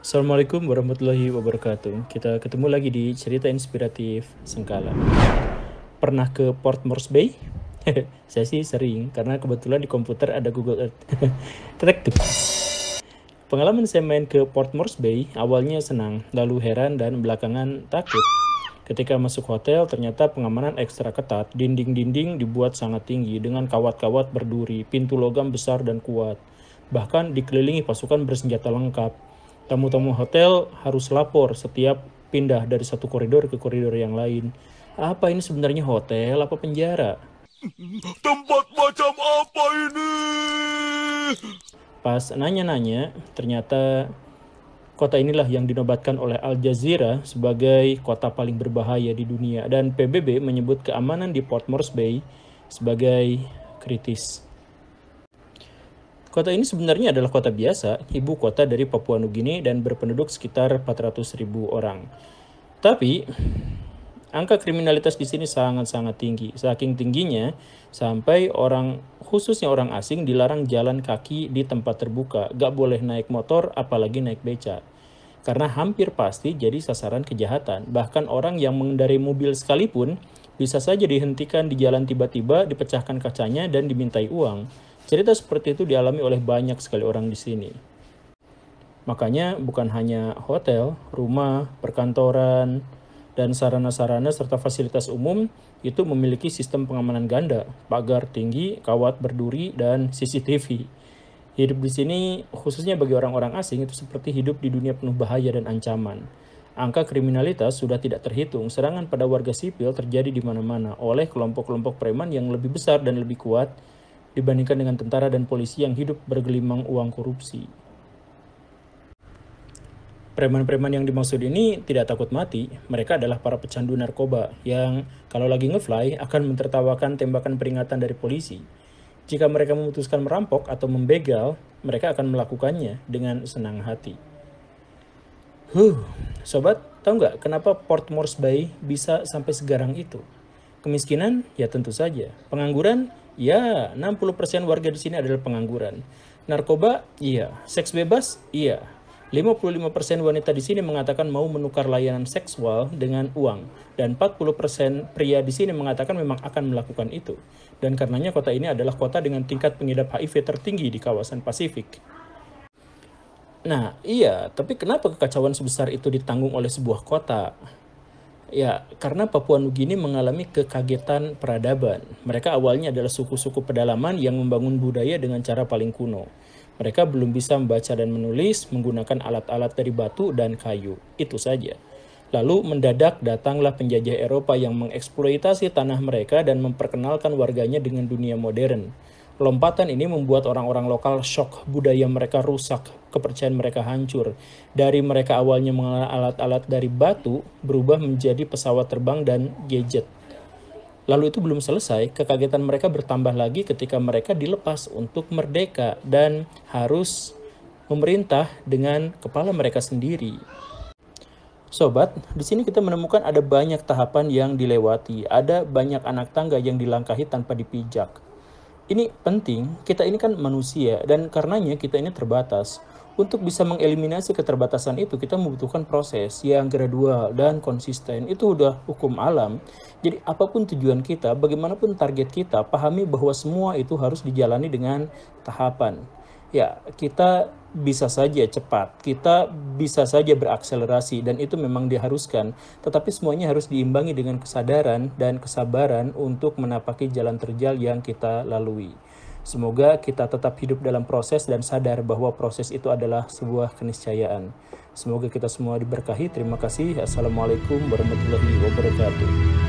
Assalamualaikum warahmatullahi wabarakatuh. Kita ketemu lagi di cerita inspiratif Sengkala. Pernah ke Port Moresby? Saya sih sering, karena kebetulan di komputer ada Google Earth. Ketek tuk. Pengalaman saya main ke Port Moresby, awalnya senang, lalu heran dan belakangan takut. Ketika masuk hotel, ternyata pengamanan ekstra ketat. Dinding-dinding dibuat sangat tinggi dengan kawat-kawat berduri, pintu logam besar dan kuat. Bahkan dikelilingi pasukan bersenjata lengkap. Tamu-tamu hotel harus lapor setiap pindah dari satu koridor ke koridor yang lain. Apa ini sebenarnya hotel apa penjara? Tempat macam apa ini? Pas nanya-nanya, ternyata kota inilah yang dinobatkan oleh Al Jazeera sebagai kota paling berbahaya di dunia, dan PBB menyebut keamanan di Port Moresby sebagai kritis. Kota ini sebenarnya adalah kota biasa, ibu kota dari Papua Nugini dan berpenduduk sekitar 400.000 orang. Tapi angka kriminalitas di sini sangat-sangat tinggi. Saking tingginya sampai khususnya orang asing dilarang jalan kaki di tempat terbuka, gak boleh naik motor apalagi naik beca. Karena hampir pasti jadi sasaran kejahatan. Bahkan orang yang mengendarai mobil sekalipun bisa saja dihentikan di jalan tiba-tiba, dipecahkan kacanya dan dimintai uang. Cerita seperti itu dialami oleh banyak sekali orang di sini. Makanya bukan hanya hotel, rumah, perkantoran, dan sarana-sarana serta fasilitas umum itu memiliki sistem pengamanan ganda, pagar tinggi, kawat berduri, dan CCTV. Hidup di sini, khususnya bagi orang-orang asing, itu seperti hidup di dunia penuh bahaya dan ancaman. Angka kriminalitas sudah tidak terhitung, serangan pada warga sipil terjadi di mana-mana oleh kelompok-kelompok preman yang lebih besar dan lebih kuat dibandingkan dengan tentara dan polisi yang hidup bergelimang uang korupsi. Preman-preman yang dimaksud ini tidak takut mati. Mereka adalah para pecandu narkoba yang kalau lagi ngefly akan mentertawakan tembakan peringatan dari polisi. Jika mereka memutuskan merampok atau membegal, mereka akan melakukannya dengan senang hati. Sobat, tahu nggak kenapa Port Moresby bisa sampai segarang itu? Kemiskinan? Ya tentu saja. Pengangguran? Ya, 60% warga di sini adalah pengangguran. Narkoba? Iya. Seks bebas? Iya. 55% wanita di sini mengatakan mau menukar layanan seksual dengan uang. Dan 40% pria di sini mengatakan memang akan melakukan itu. Dan karenanya kota ini adalah kota dengan tingkat pengidap HIV tertinggi di kawasan Pasifik. Nah, iya, tapi kenapa kekacauan sebesar itu ditanggung oleh sebuah kota? Ya, karena Papua Nugini mengalami kekagetan peradaban. Mereka awalnya adalah suku-suku pedalaman yang membangun budaya dengan cara paling kuno. Mereka belum bisa membaca dan menulis menggunakan alat-alat dari batu dan kayu. Itu saja. Lalu mendadak datanglah penjajah Eropa yang mengeksploitasi tanah mereka dan memperkenalkan warganya dengan dunia modern. Lompatan ini membuat orang-orang lokal shock, budaya mereka rusak, kepercayaan mereka hancur. Dari mereka awalnya mengenal alat-alat dari batu, berubah menjadi pesawat terbang dan gadget. Lalu itu belum selesai, kekagetan mereka bertambah lagi ketika mereka dilepas untuk merdeka dan harus memerintah dengan kepala mereka sendiri. Sobat, di sini kita menemukan ada banyak tahapan yang dilewati, ada banyak anak tangga yang dilangkahi tanpa dipijak. Ini penting, kita ini kan manusia dan karenanya kita ini terbatas. Untuk bisa mengeliminasi keterbatasan itu kita membutuhkan proses yang gradual dan konsisten. Itu udah hukum alam. Jadi apapun tujuan kita, bagaimanapun target kita, pahami bahwa semua itu harus dijalani dengan tahapan. Ya, kita bisa saja cepat, kita bisa saja berakselerasi dan itu memang diharuskan. Tetapi semuanya harus diimbangi dengan kesadaran dan kesabaran untuk menapaki jalan terjal yang kita lalui. Semoga kita tetap hidup dalam proses dan sadar bahwa proses itu adalah sebuah keniscayaan. Semoga kita semua diberkahi. Terima kasih. Assalamualaikum warahmatullahi wabarakatuh.